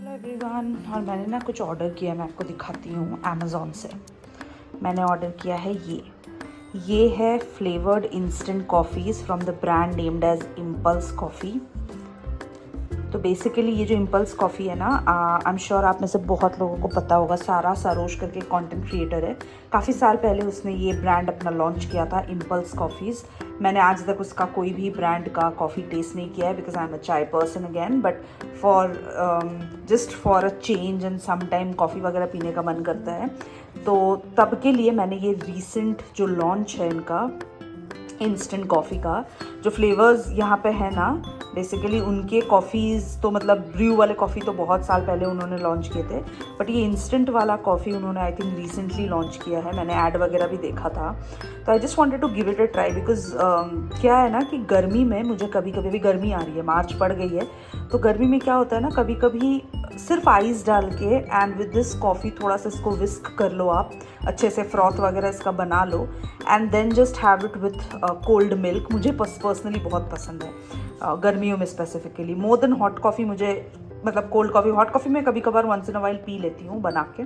Hello everyone, और मैंने ना कुछ ऑर्डर किया, मैं आपको दिखाती हूँ अमेज़ॉन से। मैंने ऑर्डर किया है ये है flavoured instant coffees from the brand named as Impulse coffee. तो बेसिकली ये जो इम्पल्स कॉफ़ी है ना, आई एम श्योर आप में से बहुत लोगों को पता होगा। सारा सरोज करके कंटेंट क्रिएटर है, काफ़ी साल पहले उसने ये ब्रांड अपना लॉन्च किया था, इम्पल्स कॉफ़ीज़। मैंने आज तक उसका कोई भी ब्रांड का कॉफ़ी टेस्ट नहीं किया है because I am a chai person again, but just for a change and some time coffee वगैरह पीने का मन करता है, तो तब के लिए मैंने ये रीसेंट जो लॉन्च है इनका इंस्टेंट कॉफ़ी का, जो फ्लेवर्स यहाँ पे है ना, बेसिकली उनके कॉफ़ीज़ तो मतलब ब्रू वाले कॉफ़ी तो बहुत साल पहले उन्होंने लॉन्च किए थे, बट ये इंस्टेंट वाला कॉफ़ी उन्होंने आई थिंक रिसेंटली लॉन्च किया है। मैंने ऐड वगैरह भी देखा था, तो I just wanted to give it a try because क्या है ना कि गर्मी में मुझे कभी कभी भी गर्मी आ रही है, मार्च पड़ गई है, तो गर्मी में क्या होता है ना, कभी कभी सिर्फ आइस डाल के एंड विद दिस कॉफ़ी थोड़ा सा इसको विस्क कर लो, आप अच्छे से फ्रॉथ वगैरह इसका बना लो and then just have it with cold milk. मुझे पर्सनली बहुत पसंद है गर्मियों में specifically, more than hot coffee. मुझे मतलब कोल्ड कॉफ़ी, हॉट कॉफ़ी में कभी कभार वंस इन अ वाइल पी लेती हूँ बना के,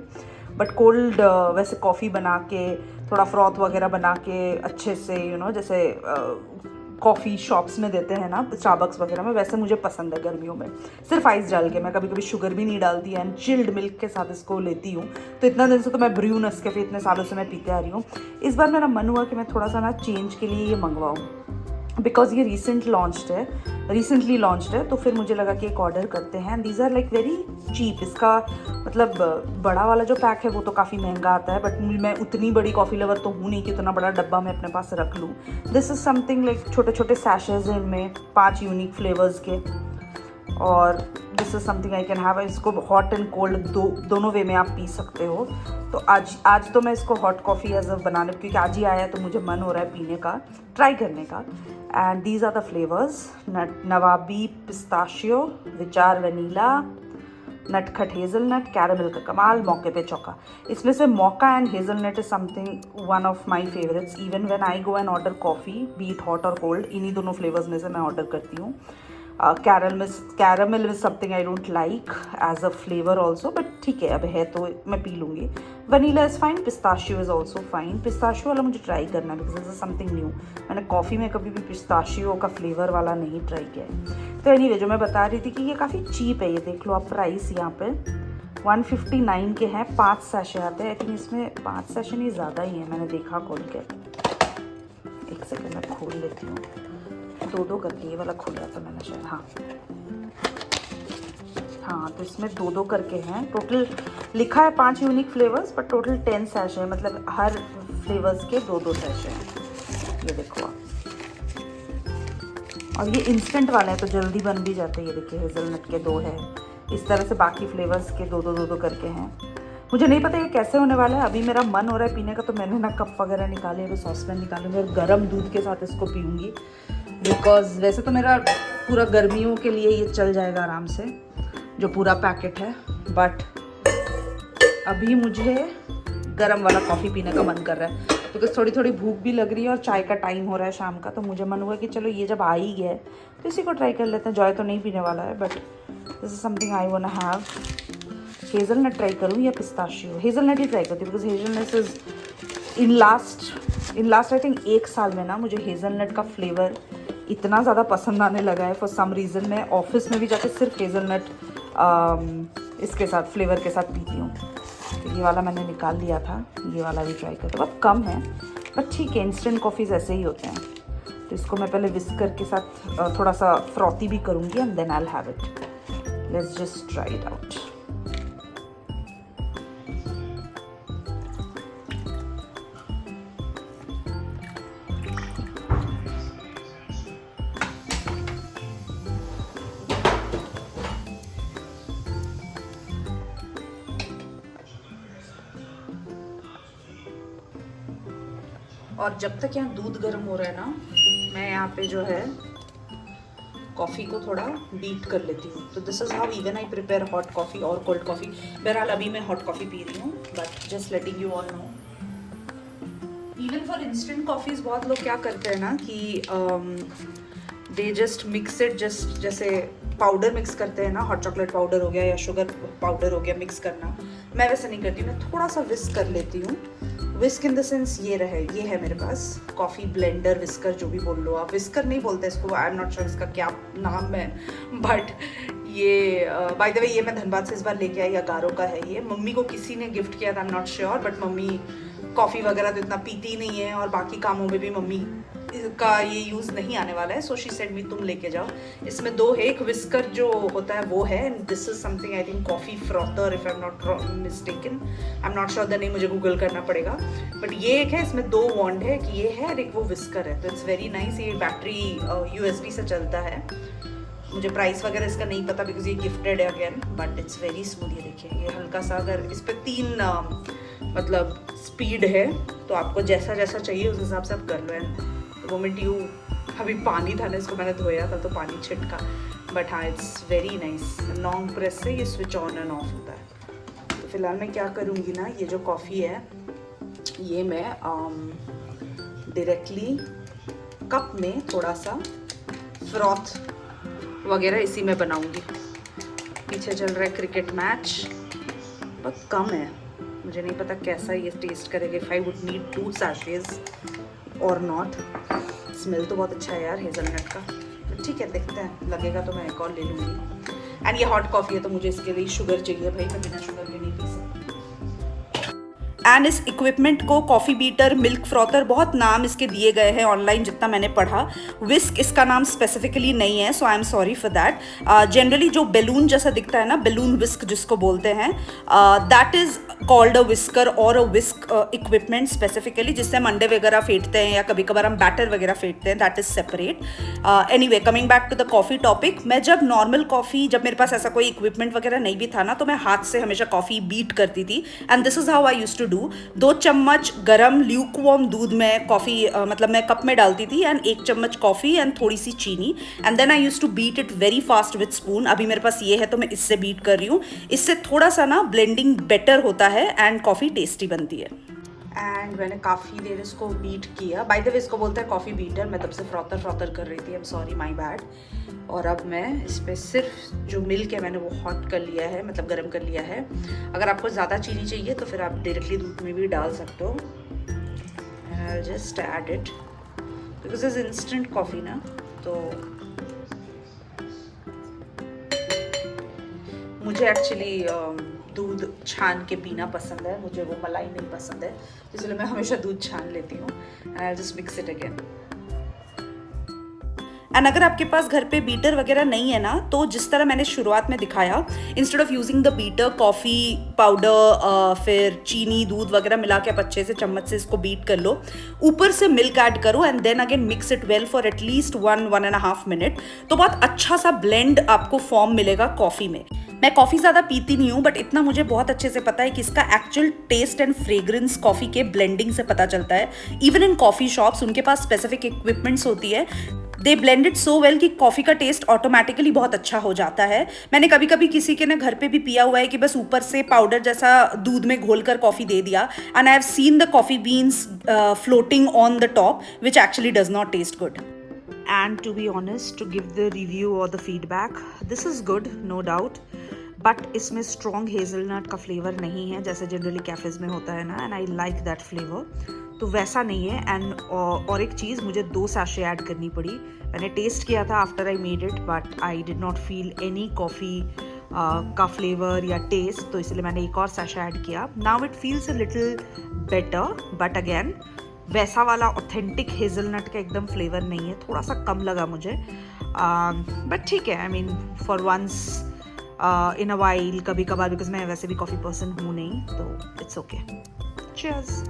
बट कोल्ड वैसे कॉफ़ी बना के थोड़ा फ्रॉथ वगैरह बना के अच्छे से जैसे कॉफ़ी शॉप्स में देते हैं ना, स्टारबक्स वगैरह में, वैसे मुझे पसंद है गर्मियों में सिर्फ आइस डाल के। मैं कभी कभी शुगर भी नहीं डालती एंड चिल्ड मिल्क के साथ इसको लेती हूँ। तो इतना दिन से तो मैं ब्रू नेस्कैफे इतने सालों से मैं पीते आ रही हूँ। इस बार मेरा मन हुआ कि मैं थोड़ा सा ना चेंज के लिए ये मंगवाऊँ बिकॉज ये रिसेंटली लॉन्च्ड है, तो फिर मुझे लगा कि एक ऑर्डर करते हैं। These are like very cheap. इसका मतलब बड़ा वाला जो पैक है वो तो काफ़ी महंगा आता है, बट मैं उतनी बड़ी कॉफ़ी लवर तो हूँ नहीं कि इतना बड़ा डब्बा मैं अपने पास रख लूँ। दिस इज़ समथिंग लाइक छोटे छोटे सैशेज हैं इनमें 5 यूनिक फ्लेवर्स के, और this is something I can have. इसको हॉट एंड कोल्ड दोनों वे में आप पी सकते हो। तो आज तो मैं इसको हॉट कॉफ़ी एज अ बनाने, क्योंकि आज ही आया है तो मुझे मन हो रहा है पीने का, ट्राई करने का। And these are the flavours: Nawabi pistachio, Vichar vanilla, Natkhat hazelnut, caramel का कमाल, मौके पे चौका। इसमें से मौका and hazelnut is something one of my favourites. Even when I go and order coffee, be it hot और कोल्ड, इन्हीं दोनों फ्लेवर्स में से मैं ऑर्डर करती हूँ। Caramel is something I don't like as a flavour also, but ठीक है, अब है तो मैं पी लूँगी। Vanilla is fine, pistachio is also fine. Pistachio वाला मुझे ट्राई करना है बिकॉज इज समथिंग न्यू। मैंने कॉफ़ी में कभी भी पिस्ताशियो का फ्लेवर वाला नहीं ट्राई किया है। तो एनीवे, जो मैं बता रही थी कि ये काफ़ी चीप है। ये देख लो आप, प्राइस यहाँ पे 159 के हैं। 5 सैशे आते हैं, आई थिंक इसमें 5 सैशे नहीं, ज़्यादा ही है, मैंने देखा खोल के। एक सेकेंड मैं खोल लेती हूँ। 2 करके ये वाला खोला था मैंने शायद, हाँ, तो इसमें 2 करके हैं। टोटल लिखा है 5 unique flavours, but total 10 sachet हैं, मतलब हर फ्लेवर्स के 2 सैशे हैं। ये देखो आप, और ये इंस्टेंट वाले हैं तो जल्दी बन भी जाते हैं। ये देखिए, हेज़लनट के 2 है, इस तरह से बाकी फ्लेवर्स के 2 करके हैं। मुझे नहीं पता ये कैसे होने वाला है। अभी मेरा मन हो रहा है पीने का, तो मैंने ना कप वगैरह निकाले, अभी सॉसपैन निकालूंगी और गर्म दूध के साथ इसको पीऊँगी, बिकॉज वैसे तो मेरा पूरा गर्मियों के लिए ये चल जाएगा आराम से, जो पूरा पैकेट है, बट अभी मुझे गर्म वाला कॉफ़ी पीने का मन कर रहा है बिकॉज थोड़ी थोड़ी भूख भी लग रही है और चाय का टाइम हो रहा है शाम का। तो मुझे मन हुआ कि चलो ये जब आ ही गया है तो इसी को ट्राई कर लेते हैं। जॉय तो नहीं पीने वाला है, but this is something I want to have. Hazelnut try करूँ या पिस्ताशियो? हेज़लनट ही ट्राई करती हूँ because hazelnut is in last I think 1 साल में ना मुझे हेज़लनट का फ्लेवर इतना ज़्यादा पसंद आने लगा है फॉर सम रीज़न। मैं ऑफिस में भी जाके सिर्फ हेज़लनट इसके साथ फ्लेवर के साथ पीती हूँ। तो ये वाला मैंने निकाल लिया था, ये वाला भी ट्राई करते। बहुत कम है, बट ठीक है, इंस्टेंट कॉफ़ीज़ ऐसे ही होते हैं। तो इसको मैं पहले विस्कर के साथ थोड़ा सा फ्रॉथी भी करूँगी and then I will have it. Let's just try it out. और जब तक यहाँ दूध गर्म हो रहा है ना, मैं यहाँ पे जो है कॉफ़ी को थोड़ा बीट कर लेती हूँ। तो this is how even I prepare hot coffee और कोल्ड कॉफ़ी। बहरहाल अभी मैं हॉट कॉफ़ी पी रही हूँ, but just letting you all know. Even for instant coffees बहुत लोग क्या करते हैं ना कि they just mix it, just जैसे पाउडर मिक्स करते हैं ना, हॉट चॉकलेट पाउडर हो गया या शुगर पाउडर हो गया मिक्स करना, मैं वैसे नहीं करती, मैं थोड़ा सा विस्क कर लेती हूँ। विस्क इन द सेंस ये है मेरे पास कॉफ़ी ब्लेंडर, विस्कर जो भी बोल लो आप, विस्कर नहीं बोलते इसको, आई एम नॉट श्योर इसका क्या नाम है, बट ये बाय द वे ये मैं धनबाद से इस बार लेके आई, अगारो का है ये, मम्मी को किसी ने गिफ्ट किया था, I am not sure, but mummy coffee वगैरह तो इतना पीती नहीं है और बाकी कामों में भी मम्मी का ये यूज़ नहीं आने वाला है, सो शी सेड मी तुम लेके जाओ। इसमें दो है, एक विस्कर जो होता है वो है, and this is something I think coffee frother, if I am not mistaken, I am not sure the name, मुझे गूगल करना पड़ेगा, बट ये एक है, इसमें दो वॉन्ड है, कि ये है और एक वो विस्कर है, तो इट्स वेरी नाइस। ये बैटरी USB से चलता है, मुझे प्राइस वगैरह इसका नहीं पता बिकॉज ये गिफ्टेड है again, but it's very smooth. ये देखिए, ये हल्का सा, अगर इस पर 3 मतलब स्पीड है, तो आपको जैसा जैसा चाहिए उस हिसाब से आप कर लो। एंड मोमेंट यू, अभी पानी था ना, इसको मैंने धोया था तो पानी छिटका, बट हाँ it's very nice. Long press से ये स्विच ऑन एंड ऑफ होता है। तो फिलहाल मैं क्या करूँगी ना, ये जो कॉफ़ी है ये मैं डायरेक्टली कप में थोड़ा सा फ्रॉथ वगैरह इसी में बनाऊंगी। पीछे चल रहा है क्रिकेट मैच, बहुत कम है, मुझे नहीं पता कैसा ये टेस्ट करेगा, if I would need 2 sachets और नॉट। स्मेल तो बहुत अच्छा है यार हेज़लनट का, तो ठीक है देखते हैं, लगेगा तो मैं एक और ले लूँगी। एंड ये हॉट कॉफ़ी है तो मुझे इसके लिए शुगर चाहिए भाई, मैं बिना शुगर के नहीं पी सकती। एंड इस इक्विपमेंट को कॉफ़ी बीटर, मिल्क फ्रॉथर, बहुत नाम इसके दिए गए हैं ऑनलाइन जितना मैंने पढ़ा। विस्क इसका नाम स्पेसिफिकली नहीं है, so I am sorry for that. Generally जो बैलून जैसा दिखता है ना, बैलून विस्क जिसको बोलते हैं, that is called a whisker और अ विस्क इक्विपमेंट स्पेसिफिकली, जिससे हम अंडे वगैरह फेंटते हैं या कभी कभार हम बैटर वगैरह फेंटते हैं, that is separate. Anyway, coming back to the coffee topic, मैं जब नॉर्मल कॉफ़ी, जब मेरे पास ऐसा कोई इक्विपमेंट वगैरह नहीं भी था ना, तो मैं हाथ से हमेशा कॉफ़ी बीट करती थी, and this is how I used to do. 2 चम्मच गरम ल्यूकवार्म दूध में कॉफ़ी, मतलब मैं कप में डालती थी, एंड 1 चम्मच कॉफ़ी एंड थोड़ी सी चीनी, and then I used to beat it very fast with spoon. अभी मेरे पास ये है तो मैं इससे बीट कर रही हूँ, इससे थोड़ा सा ना ब्लेंडिंग बेटर होता है एंड कॉफ़ी टेस्टी बनती है। एंड मैंने काफ़ी देर इसको बीट किया, बाय द वे इसको बोलते हैं कॉफ़ी बीटर, मैं तब से फ्रॉथर कर रही थी, आई एम सॉरी, माई बैड। और अब मैं इस पर सिर्फ जो मिल्क है मैंने वो हॉट कर लिया है, मतलब गर्म कर लिया है। अगर आपको ज़्यादा चीनी चाहिए तो फिर आप डायरेक्टली दूध में भी डाल सकते हो। And I just add it because is instant coffee ना, तो मुझे एक्चुअली दूध छान के पीना पसंद है, मुझे वो मलाई नहीं पसंद है, इसलिए मैं हमेशा दूध छान लेती हूँ। And I just mix it again. And अगर आपके पास घर पे बीटर वगैरह नहीं है ना, तो जिस तरह मैंने शुरुआत में दिखाया, instead of using the beater, coffee powder फिर चीनी दूध वगैरह मिला के आप अच्छे से चम्मच से इसको बीट कर लो, ऊपर से मिल्क ऐड करो and then again mix it well for at least 1-1.5 minute, तो बहुत अच्छा सा ब्लेंड आपको फॉर्म मिलेगा कॉफ़ी में। मैं कॉफ़ी ज़्यादा पीती नहीं हूँ, बट इतना मुझे बहुत अच्छे से पता है कि इसका actual taste and fragrance coffee के ब्लेंडिंग से पता चलता है। इवन इन कॉफ़ी शॉप्स उनके पास स्पेसिफिक इक्विपमेंट्स होती है, दे ब्लेंड इट सो वेल कि कॉफ़ी का टेस्ट ऑटोमेटिकली बहुत अच्छा हो जाता है। मैंने कभी कभी किसी के ना घर पे भी पिया हुआ है कि बस ऊपर से पाउडर जैसा दूध में घोल कर कॉफ़ी दे दिया, and I have seen the coffee beans floating on the top, which actually does not taste good. And to be honest, to give the review or the feedback, this is good, no doubt, but इसमें strong hazelnut का flavour नहीं है जैसे generally cafes में होता है ना, and I like that flavour, तो वैसा नहीं है। एंड और एक चीज़, मुझे 2 सैशे ऐड करनी पड़ी, मैंने टेस्ट किया था after I made it, but I did not feel any coffee का फ्लेवर या टेस्ट, तो इसलिए मैंने एक और सैशे ऐड किया। Now it feels a little better, but again वैसा वाला ऑथेंटिक हेज़लनट का एकदम फ्लेवर नहीं है, थोड़ा सा कम लगा मुझे, बट ठीक है, I mean for once in a while, कभी कभार, बिकॉज मैं वैसे भी कॉफ़ी पर्सन हूँ नहीं, तो इट्स ओके। चीयर्स।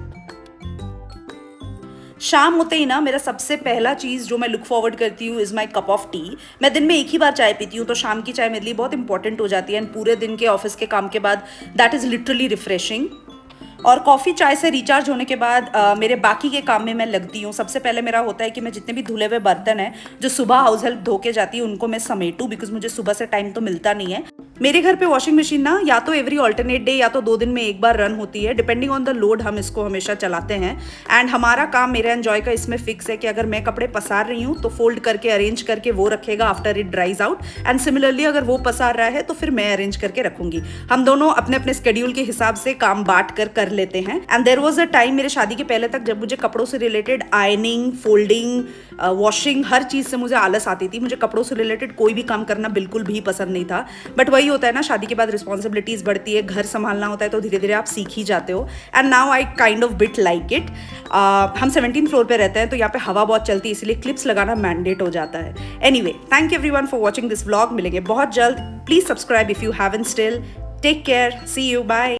शाम होते ही ना मेरा सबसे पहला चीज़ जो मैं लुक फॉरवर्ड करती हूँ is my cup of T. मैं दिन में एक ही बार चाय पीती हूँ, तो शाम की चाय मेरे लिए बहुत इंपॉर्टेंट हो जाती है, एंड पूरे दिन के ऑफिस के काम के बाद दैट इज़ लिटरली रिफ्रेशिंग। और कॉफ़ी चाय से रिचार्ज होने के बाद मेरे बाकी के काम में मैं लगती हूँ। सबसे पहले मेरा होता है कि मैं जितने भी धुले हुए बर्तन हैं जो सुबह हाउस हेल्प धो के जाती है उनको मैं समेटूँ, बिकॉज मुझे सुबह से टाइम तो मिलता नहीं है। मेरे घर पे वॉशिंग मशीन ना या तो एवरी ऑल्टरनेट डे या तो 2 दिन में एक बार रन होती है, डिपेंडिंग ऑन द लोड हम इसको हमेशा चलाते हैं। एंड हमारा काम, मेरा एंजॉय का इसमें फिक्स है कि अगर मैं कपड़े पसार रही हूँ तो फोल्ड करके अरेंज करके वो रखेगा after it ड्राइज out, and similarly अगर वो पसार रहा है तो फिर मैं अरेंज करके रखूंगी। हम दोनों अपने अपने स्केड्यूल के हिसाब से काम बांट कर लेते हैं। And there was a time मेरे शादी के पहले तक जब मुझे कपड़ों से रिलेटेड आयनिंग, फोल्डिंग, वॉशिंग, हर चीज़ से मुझे आलस आती थी। मुझे कपड़ों से रिलेटेड कोई भी काम करना बिल्कुल भी पसंद नहीं था। बट वही होता है ना, शादी के बाद रिस्पॉन्सिबिलिटीज़ बढ़ती है, घर संभालना होता है, तो धीरे धीरे आप सीख ही जाते हो। And now I kind of bit like it. हम 17 फ्लोर पे रहते हैं तो यहाँ पे हवा बहुत चलती है, इसलिए क्लिप्स लगाना मैंडेट हो जाता है। Anyway, thank you everyone for watching this vlog. मिलेंगे बहुत जल्द। Please subscribe if you haven't still. Take care, see you, bye.